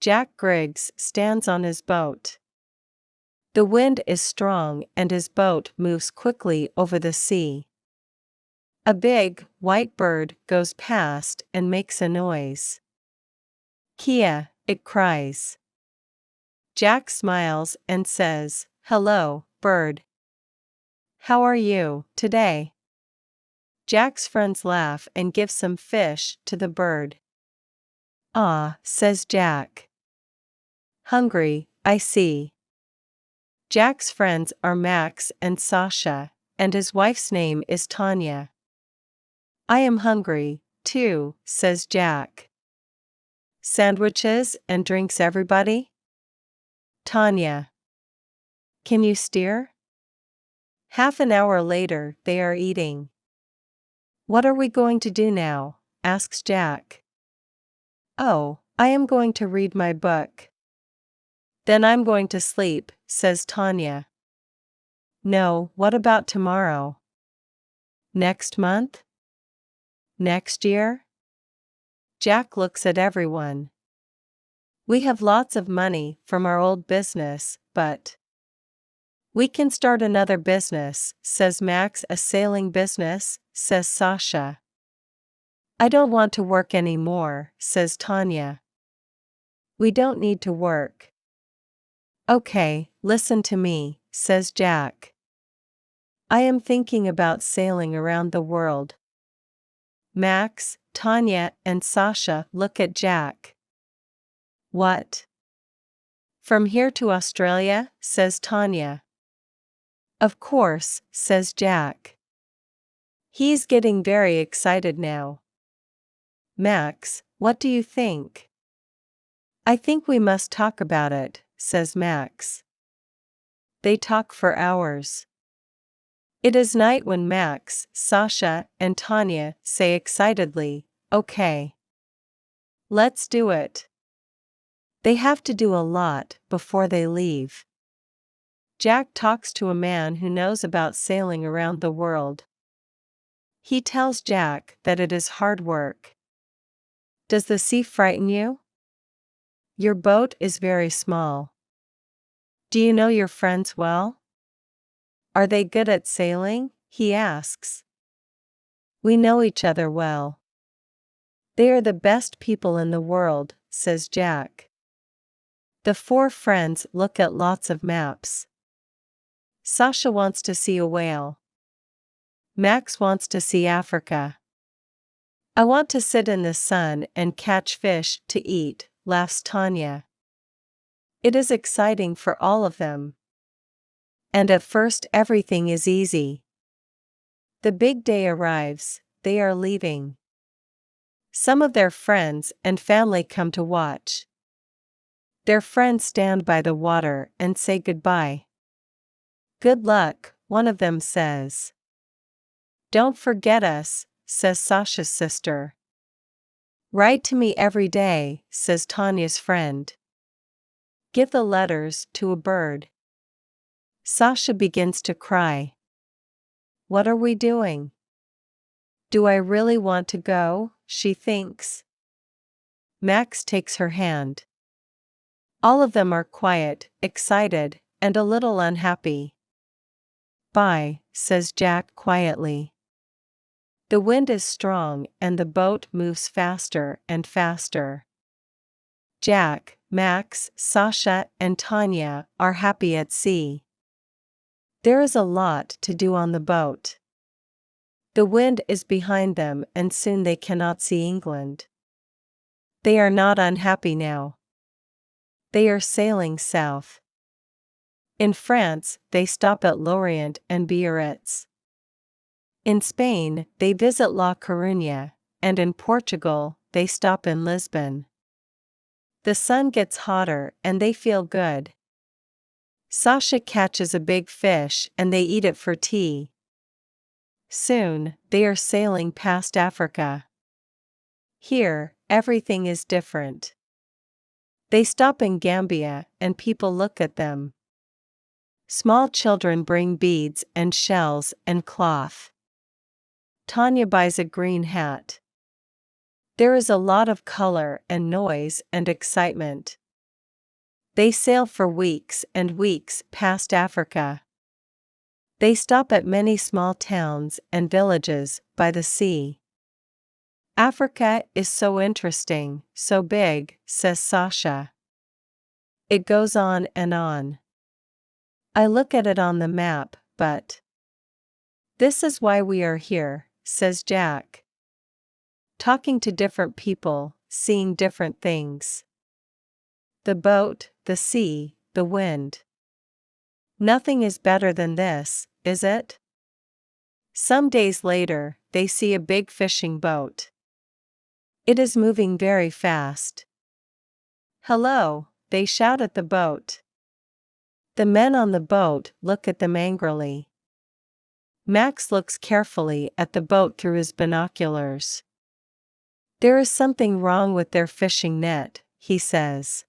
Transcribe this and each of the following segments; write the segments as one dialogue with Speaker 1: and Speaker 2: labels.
Speaker 1: Jack Griggs stands on his boat. The wind is strong and his boat moves quickly over the sea. A big, white bird goes past and makes a noise. Kia, it cries. Jack smiles and says, "Hello, bird. How are you today?" Jack's friends laugh and give some fish to the bird. "Ah," says Jack. "Hungry, I see." Jack's friends are Max and Sasha, and his wife's name is Tanya. "I am hungry, too," says Jack. "Sandwiches and drinks, everybody?" Tanya. "Can you steer?" Half an hour later, they are eating. "What are we going to do now?" asks Jack. "Oh, I am going to read my book." "Then I'm going to sleep," says Tanya. "No, what about tomorrow? Next month? Next year?" Jack looks at everyone. "We have lots of money from our old business, but—" "We can start another business," says Max. "A sailing business," says Sasha. "I don't want to work anymore," says Tanya. "We don't need to work." "Okay, listen to me," says Jack. "I am thinking about sailing around the world." Max, Tanya, and Sasha look at Jack. "What? From here to Australia?" says Tanya. "Of course," says Jack. He's getting very excited now. "Max, what do you think?" "I think we must talk about it," says Max. They talk for hours. It is night when Max, Sasha, and Tanya say excitedly, "Okay. Let's do it." They have to do a lot before they leave. Jack talks to a man who knows about sailing around the world. He tells Jack that it is hard work. "Does the sea frighten you? Your boat is very small. Do you know your friends well? Are they good at sailing?" he asks. "We know each other well. They are the best people in the world," says Jack. The four friends look at lots of maps. Sasha wants to see a whale. Max wants to see Africa. "I want to sit in the sun and catch fish to eat," laughs Tanya. It is exciting for all of them. And at first everything is easy. The big day arrives, they are leaving. Some of their friends and family come to watch. Their friends stand by the water and say goodbye. "Good luck," one of them says. "Don't forget us," says Sasha's sister. "Write to me every day," says Tanya's friend. "Give the letters to a bird." Sasha begins to cry. What are we doing? Do I really want to go? She thinks. Max takes her hand. All of them are quiet, excited, and a little unhappy. "Bye," says Jack quietly. The wind is strong and the boat moves faster and faster. Jack, Max, Sasha, and Tanya are happy at sea. There is a lot to do on the boat. The wind is behind them and soon they cannot see England. They are not unhappy now. They are sailing south. In France, they stop at Lorient and Biarritz. In Spain, they visit La Coruña, and in Portugal, they stop in Lisbon. The sun gets hotter and they feel good. Sasha catches a big fish and they eat it for tea. Soon, they are sailing past Africa. Here, everything is different. They stop in Gambia and people look at them. Small children bring beads and shells and cloth. Tanya buys a green hat. There is a lot of color and noise and excitement. They sail for weeks and weeks past Africa. They stop at many small towns and villages by the sea. Africa is so interesting, so big, says Sasha. It goes on and on. I look at it on the map, but this is why we are here, says Jack. Talking to different people, seeing different things. The boat, the sea, the wind. Nothing is better than this, is it? Some days later, they see a big fishing boat. It is moving very fast. Hello, they shout at the boat. The men on the boat look at them angrily. Max looks carefully at the boat through his binoculars. There is something wrong with their fishing net, he says.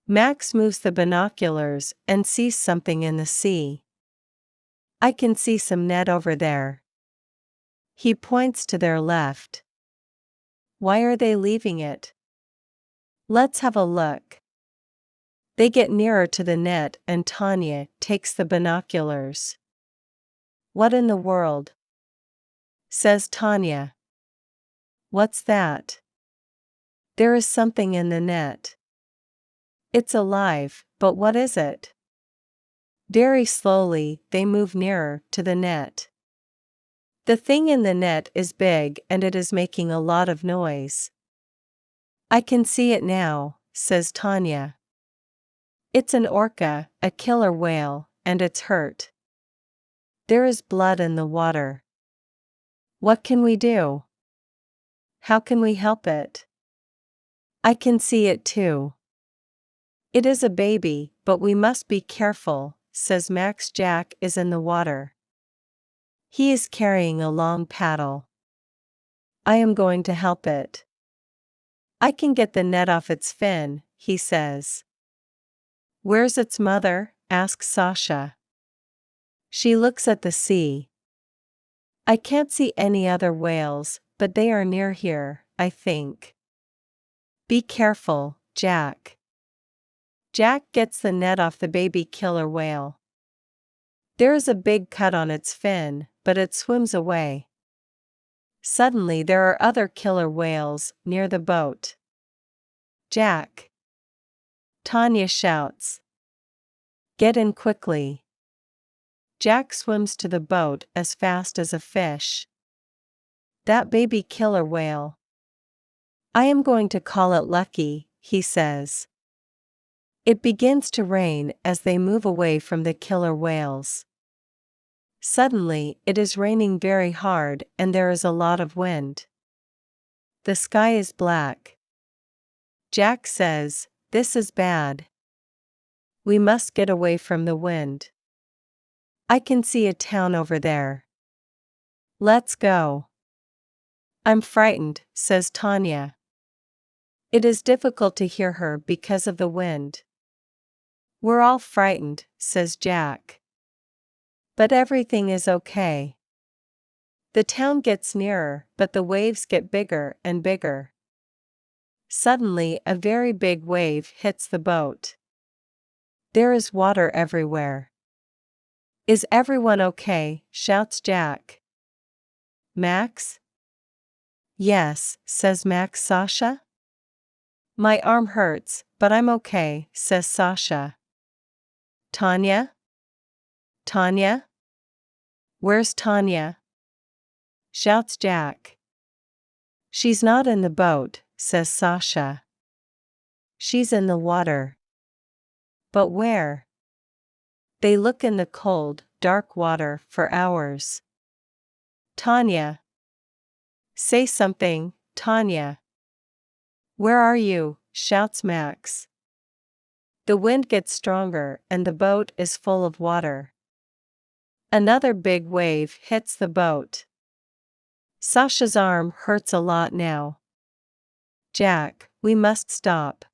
Speaker 1: Max moves the binoculars and sees something in the sea. I can see some net over there. He points to their left. Why are they leaving it? Let's have a look. They get nearer to the net and Tanya takes the binoculars. What in the world? Says Tanya. What's that? There is something in the net. It's alive, but what is it? Very slowly, they move nearer to the net. The thing in the net is big and it is making a lot of noise. I can see it now, says Tanya. It's an orca, a killer whale, and it's hurt. There is blood in the water. What can we do? How can we help it? I can see it too. It is a baby, but we must be careful, says Max. Jack is in the water. He is carrying a long paddle. I am going to help it. I can get the net off its fin, he says. Where's its mother? Asks Sasha. She looks at the sea. I can't see any other whales, but they are near here, I think. Be careful, Jack. Jack gets the net off the baby killer whale. There is a big cut on its fin, but it swims away. Suddenly there are other killer whales near the boat. Jack! Tanya shouts. Get in quickly. Jack swims to the boat as fast as a fish. That baby killer whale. I am going to call it Lucky, he says. It begins to rain as they move away from the killer whales. Suddenly, it is raining very hard and there is a lot of wind. The sky is black. Jack says, this is bad. We must get away from the wind. I can see a town over there. Let's go. I'm frightened, says Tanya. It is difficult to hear her because of the wind. We're all frightened, says Jack. But everything is okay. The town gets nearer, but the waves get bigger and bigger. Suddenly, a very big wave hits the boat. There is water everywhere. Is everyone okay? Shouts Jack. Max? Yes, says Max. Sasha? My arm hurts, but I'm okay, says Sasha. Tanya? Tanya? Where's Tanya? Shouts Jack. She's not in the boat, says Sasha. She's in the water. But where? They look in the cold, dark water for hours. Tanya. Say something, Tanya. Where are you? Shouts Max. The wind gets stronger and the boat is full of water. Another big wave hits the boat. Sasha's arm hurts a lot now. Jack, we must stop.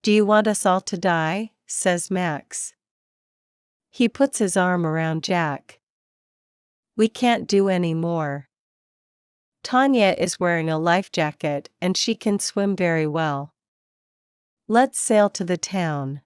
Speaker 1: Do you want us all to die? Says Max. He puts his arm around Jack. We can't do any more. Tanya is wearing a life jacket and she can swim very well. Let's sail to the town.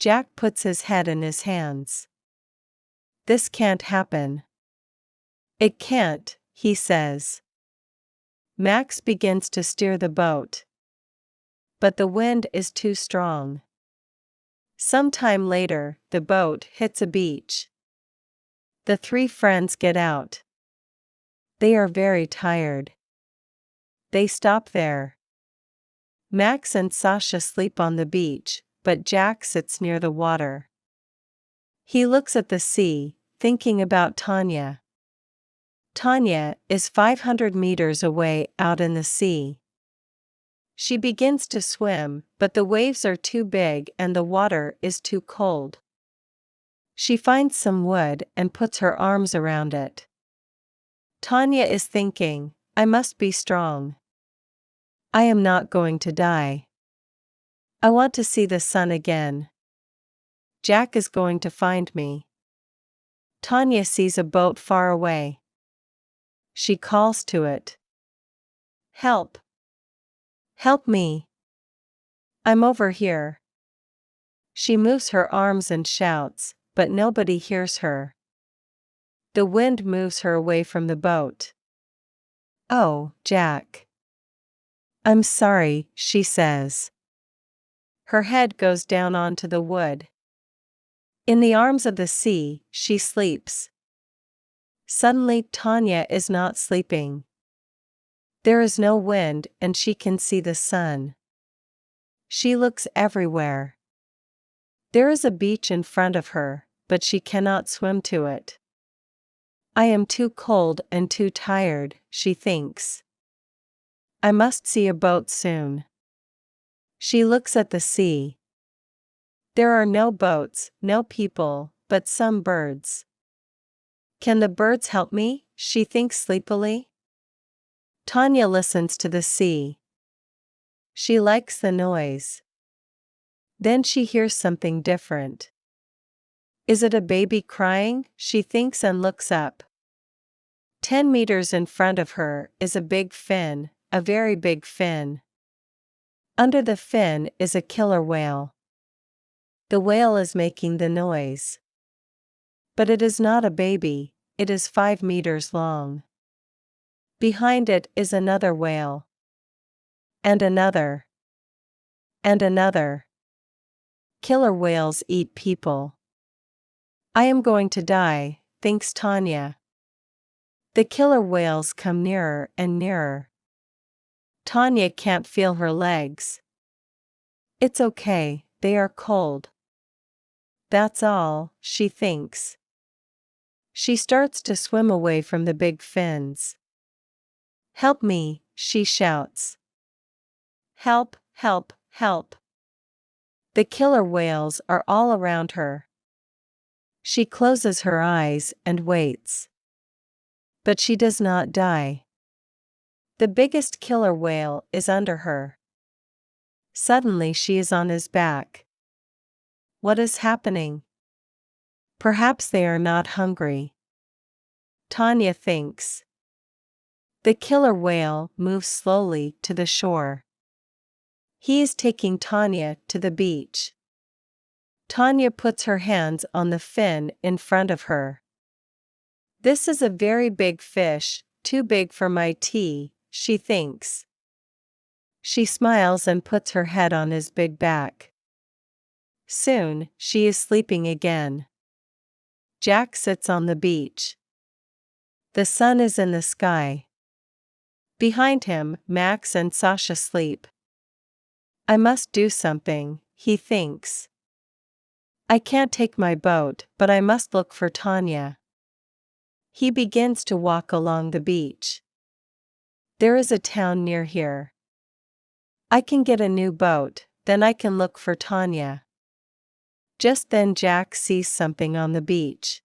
Speaker 1: Jack puts his head in his hands. This can't happen. It can't, he says. Max begins to steer the boat. But the wind is too strong. Sometime later, the boat hits a beach. The three friends get out. They are very tired. They stop there. Max and Sasha sleep on the beach, but Jack sits near the water. He looks at the sea, thinking about Tanya. Tanya is 500 meters away out in the sea. She begins to swim, but the waves are too big and the water is too cold. She finds some wood and puts her arms around it. Tanya is thinking, I must be strong. I am not going to die. I want to see the sun again. Jack is going to find me. Tanya sees a boat far away. She calls to it. Help! Help me! I'm over here. She moves her arms and shouts, but nobody hears her. The wind moves her away from the boat. Oh, Jack. I'm sorry, she says. Her head goes down onto the wood. In the arms of the sea, she sleeps. Suddenly, Tanya is not sleeping. There is no wind and she can see the sun. She looks everywhere. There is a beach in front of her, but she cannot swim to it. I am too cold and too tired, she thinks. I must see a boat soon. She looks at the sea. There are no boats, no people, but some birds. Can the birds help me? She thinks sleepily. Tanya listens to the sea. She likes the noise. Then she hears something different. Is it a baby crying? She thinks and looks up. 10 meters in front of her is a big fin, a very big fin. Under the fin is a killer whale. The whale is making the noise. But it is not a baby, it is 5 meters long. Behind it is another whale. And another. And another. Killer whales eat people. I am going to die, thinks Tanya. The killer whales come nearer and nearer. Tanya can't feel her legs. It's okay, they are cold. That's all, she thinks. She starts to swim away from the big fins. Help me, she shouts. Help, help, help. The killer whales are all around her. She closes her eyes and waits. But she does not die. The biggest killer whale is under her. Suddenly she is on his back. What is happening? Perhaps they are not hungry. Tanya thinks. The killer whale moves slowly to the shore. He is taking Tanya to the beach. Tanya puts her hands on the fin in front of her. This is a very big fish, too big for my tea, she thinks. She smiles and puts her head on his big back. Soon, she is sleeping again. Jack sits on the beach. The sun is in the sky. Behind him, Max and Sasha sleep. I must do something, he thinks. I can't take my boat, but I must look for Tanya. He begins to walk along the beach. There is a town near here. I can get a new boat, then I can look for Tanya. Just then Jack sees something on the beach.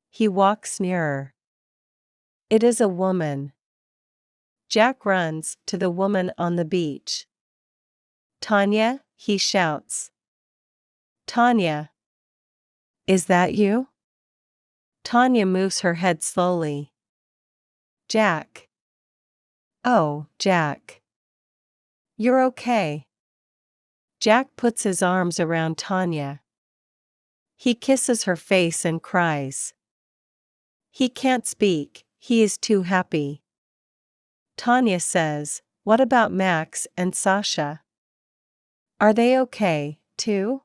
Speaker 1: He walks nearer. It is a woman. Jack runs to the woman on the beach. Tanya, he shouts. Tanya. Is that you? Tanya moves her head slowly. Jack. Oh, Jack. You're okay. Jack puts his arms around Tanya. He kisses her face and cries. He can't speak, he is too happy. Tanya says, "What about Max and Sasha? Are they okay, too?"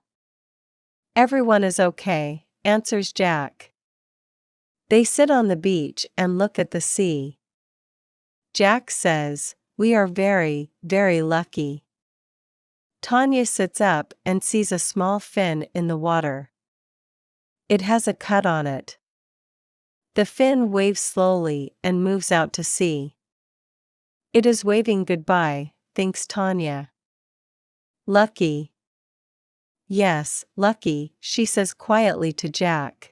Speaker 1: "Everyone is okay," answers Jack. They sit on the beach and look at the sea. Jack says, "We are very, very lucky." Tanya sits up and sees a small fin in the water. It has a cut on it. The fin waves slowly and moves out to sea. It is waving goodbye, thinks Tanya. Lucky. Yes, lucky, she says quietly to Jack.